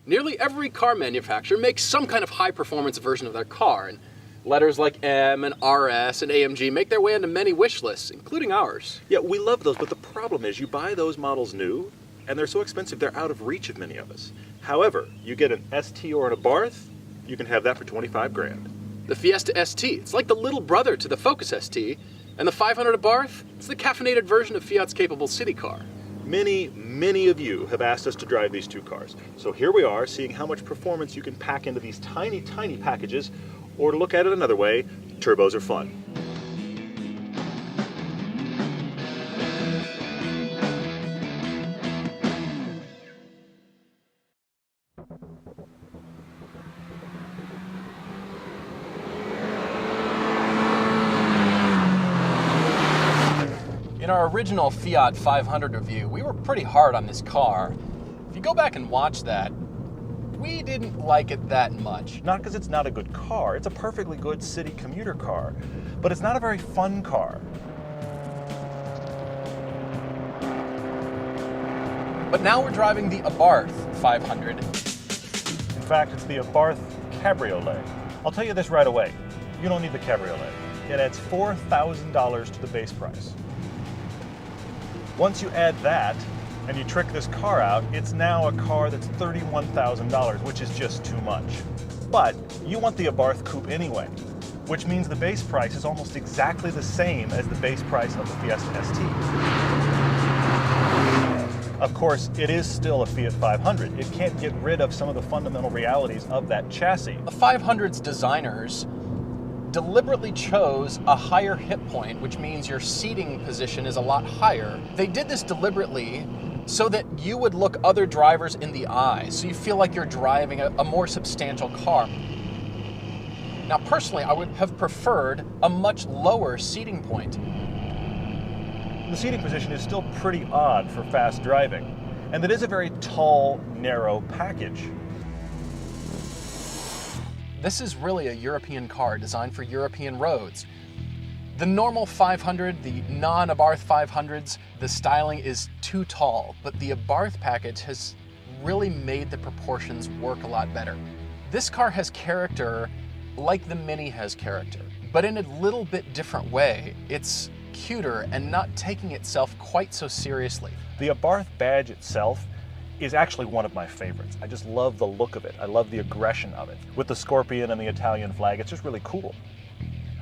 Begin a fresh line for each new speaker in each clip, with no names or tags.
Nearly every car manufacturer makes some kind of high-performance version of their car, and letters like M and RS and AMG make their way into many wish lists, including ours.
Yeah, we love those, but the problem is you buy those models new, and they're so expensive they're out of reach of many of us. However, you get an ST or an Abarth, you can have that for 25 grand.
The Fiesta ST, it's like the little brother to the Focus ST, and the 500 Abarth, it's the caffeinated version of Fiat's capable city car.
Many of you have asked us to drive these two cars. So here we are, seeing how much performance you can pack into these tiny packages, or to look at it another way, turbos are fun.
In our original Fiat 500 review, we were pretty hard on this car. If you go back and watch that, we didn't like it that much.
Not because it's not a good car, it's a perfectly good city commuter car, but it's not a very fun car.
But now we're driving the Abarth 500.
In fact, it's the Abarth Cabriolet. I'll tell you this right away, you don't need the Cabriolet. It adds $4,000 to the base price. Once you add that, and you trick this car out, it's now a car that's $31,000, which is just too much. But you want the Abarth Coupe anyway, which means the base price is almost exactly the same as the base price of the Fiesta ST. Of course, it is still a Fiat 500. It can't get rid of some of the fundamental realities of that chassis.
The 500's designers deliberately chose a higher hip point, which means your seating position is a lot higher. They did this deliberately so that you would look other drivers in the eye, so you feel like you're driving a more substantial car. Now, personally, I would have preferred a much lower seating point.
The seating position is still pretty odd for fast driving, and it is a very tall, narrow package.
This is really a European car designed for European roads. The normal 500, the non-Abarth 500s, the styling is too tall, but the Abarth package has really made the proportions work a lot better. This car has character like the Mini has character, but in a little bit different way. It's cuter and not taking itself quite so seriously.
The Abarth badge itself is actually one of my favorites. I just love the look of it. I love the aggression of it. With the scorpion and the Italian flag, it's just really cool.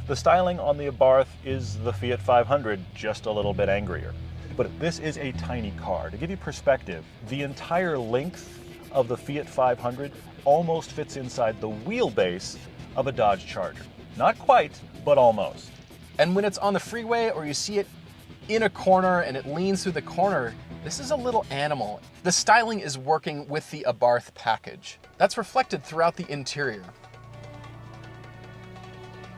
The styling on the Abarth is the Fiat 500, just a little bit angrier. But this is a tiny car. To give you perspective, the entire length of the Fiat 500 almost fits inside the wheelbase of a Dodge Charger. Not quite, but almost.
And when it's on the freeway or you see it in a corner and it leans through the corner, this is a little animal. The styling is working with the Abarth package. That's reflected throughout the interior.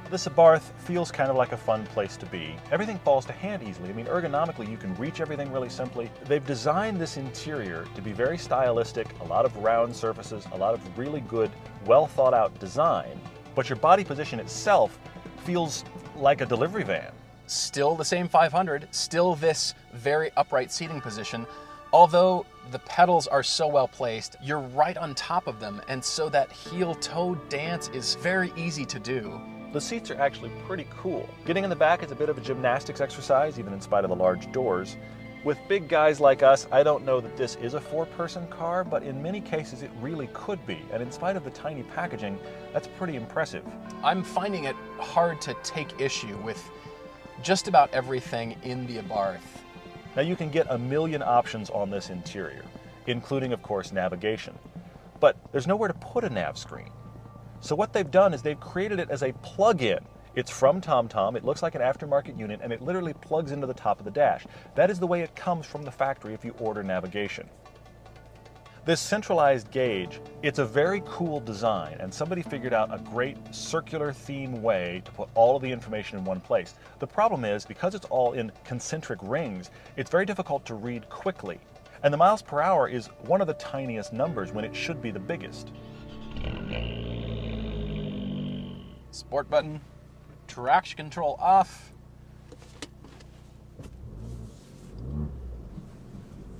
This Abarth feels kind of like a fun place to be. Everything falls to hand easily. I mean, ergonomically, you can reach everything really simply. They've designed this interior to be very stylistic, a lot of round surfaces, a lot of really good, well thought out design, but your body position itself feels like a delivery van.
Still the same 500, still this very upright seating position, although the pedals are so well placed, you're right on top of them, and so that heel-toe dance is very easy to do.
The seats are actually pretty cool. Getting in the back is a bit of a gymnastics exercise, even in spite of the large doors. With big guys like us, I don't know that this is a four-person car, but in many cases it really could be, and in spite of the tiny packaging, that's pretty impressive.
I'm finding it hard to take issue with just about everything in the Abarth.
Now you can get a million options on this interior, including, of course, navigation. But there's nowhere to put a nav screen. So what they've done is they've created it as a plug-in. It's from TomTom, it looks like an aftermarket unit, and it literally plugs into the top of the dash. That is the way it comes from the factory if you order navigation. This centralized gauge, it's a very cool design, and somebody figured out a great circular theme way to put all of the information in one place. The problem is, because it's all in concentric rings, it's very difficult to read quickly. And the miles per hour is one of the tiniest numbers when it should be the biggest.
Sport button, traction control off.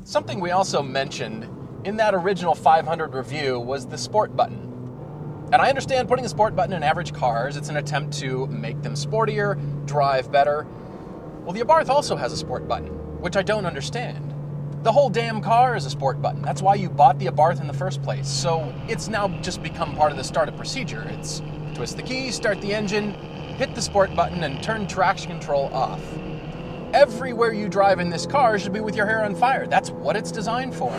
Something we also mentioned in that original 500 review was the sport button. And I understand putting a sport button in average cars, it's an attempt to make them sportier, drive better. Well, the Abarth also has a sport button, which I don't understand. The whole damn car is a sport button. That's why you bought the Abarth in the first place. So it's now just become part of the startup procedure. It's twist the key, start the engine, hit the sport button, and turn traction control off. Everywhere you drive in this car should be with your hair on fire. That's what it's designed for.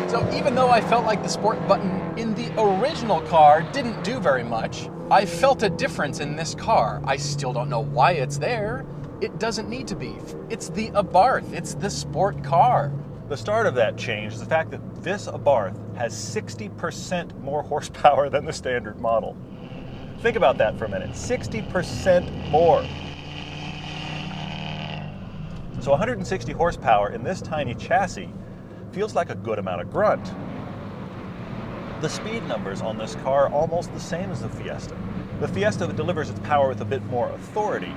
So even though I felt like the sport button in the original car didn't do very much, I felt a difference in this car. I still don't know why it's there. It doesn't need to be. It's the Abarth. It's the sport car.
The start of that change is the fact that this Abarth has 60% more horsepower than the standard model. Think about that for a minute. 60% more. So 160 horsepower in this tiny chassis feels like a good amount of grunt. The speed numbers on this car are almost the same as the Fiesta. The Fiesta delivers its power with a bit more authority,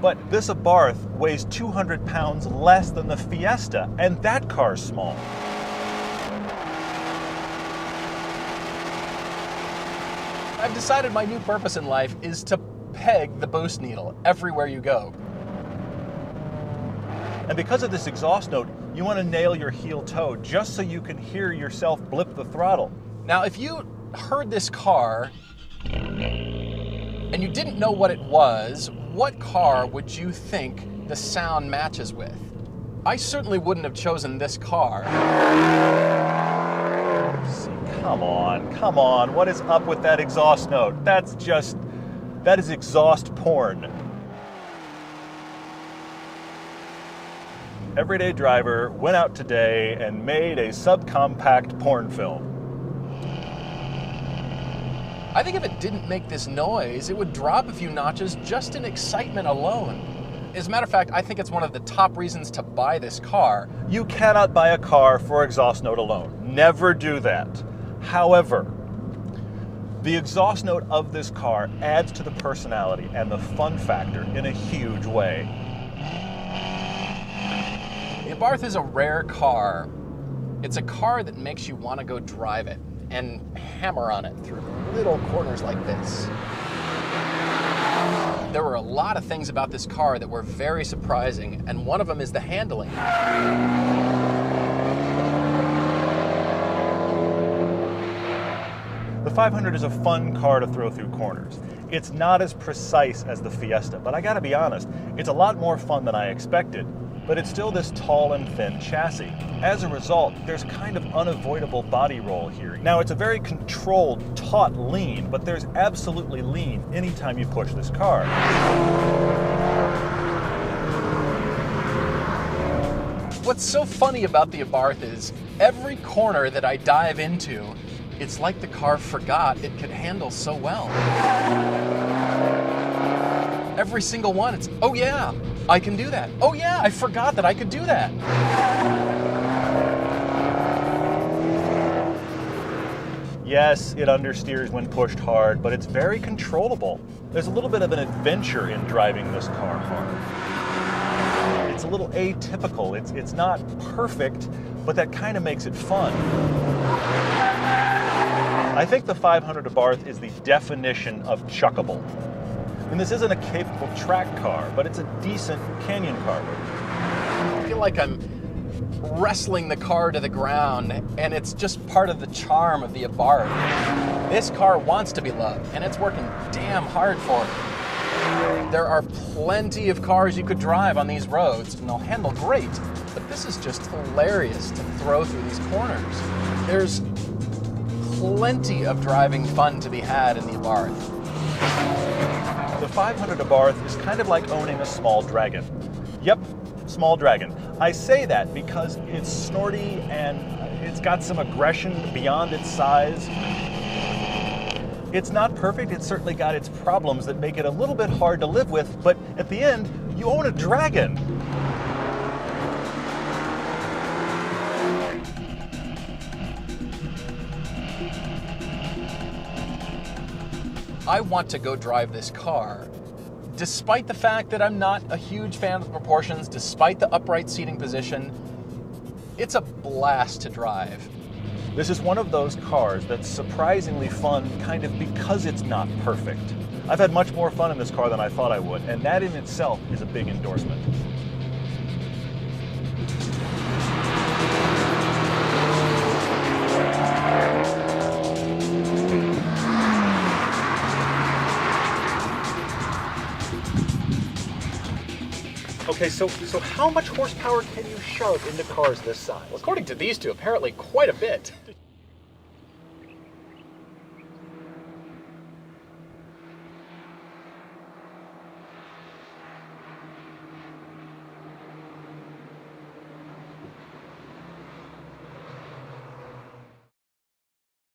but this Abarth weighs 200 pounds less than the Fiesta, and that car's small.
I've decided my new purpose in life is to peg the boost needle everywhere you go.
And because of this exhaust note, you want to nail your heel toe just so you can hear yourself blip the throttle.
Now, if you heard this car and you didn't know what it was, what car would you think the sound matches with? I certainly wouldn't have chosen this car.
Come on, what is up with that exhaust note? That is exhaust porn. Everyday driver went out today and made a subcompact porn film.
I think if it didn't make this noise, it would drop a few notches just in excitement alone. As a matter of fact, I think it's one of the top reasons to buy this car.
You cannot buy a car for exhaust note alone. Never do that. However, the exhaust note of this car adds to the personality and the fun factor in a huge way.
The Abarth is a rare car. It's a car that makes you want to go drive it and hammer on it through little corners like this. There were a lot of things about this car that were very surprising, and one of them is the handling.
The 500 is a fun car to throw through corners. It's not as precise as the Fiesta, but I gotta be honest, it's a lot more fun than I expected. But it's still this tall and thin chassis. As a result, there's kind of unavoidable body roll here. Now, it's a very controlled, taut lean, but there's absolutely lean anytime you push this car.
What's so funny about the Abarth is every corner that I dive into, it's like the car forgot it could handle so well. Every single one, it's, oh yeah, I can do that. Oh yeah, I forgot that I could do that.
Yes, it understeers when pushed hard, but it's very controllable. There's a little bit of an adventure in driving this car hard. It's a little atypical. It's not perfect, but that kind of makes it fun. I think the 500 Abarth is the definition of chuckable. And this isn't a capable track car, but it's a decent canyon car.
I feel like I'm wrestling the car to the ground, and it's just part of the charm of the Abarth. This car wants to be loved, and it's working damn hard for it. There are plenty of cars you could drive on these roads, and they'll handle great, but this is just hilarious to throw through these corners. There's plenty of driving fun to be had in the Abarth.
The 500 Abarth is kind of like owning a small dragon. Yep, small dragon. I say that because it's snorty and it's got some aggression beyond its size. It's not perfect, it's certainly got its problems that make it a little bit hard to live with, but at the end, you own a dragon.
I want to go drive this car. Despite the fact that I'm not a huge fan of the proportions, despite the upright seating position, it's a blast to drive.
This is one of those cars that's surprisingly fun kind of because it's not perfect. I've had much more fun in this car than I thought I would, and that in itself is a big endorsement. Okay, so how much horsepower can you shove into cars this size?
According to these two, apparently quite a bit.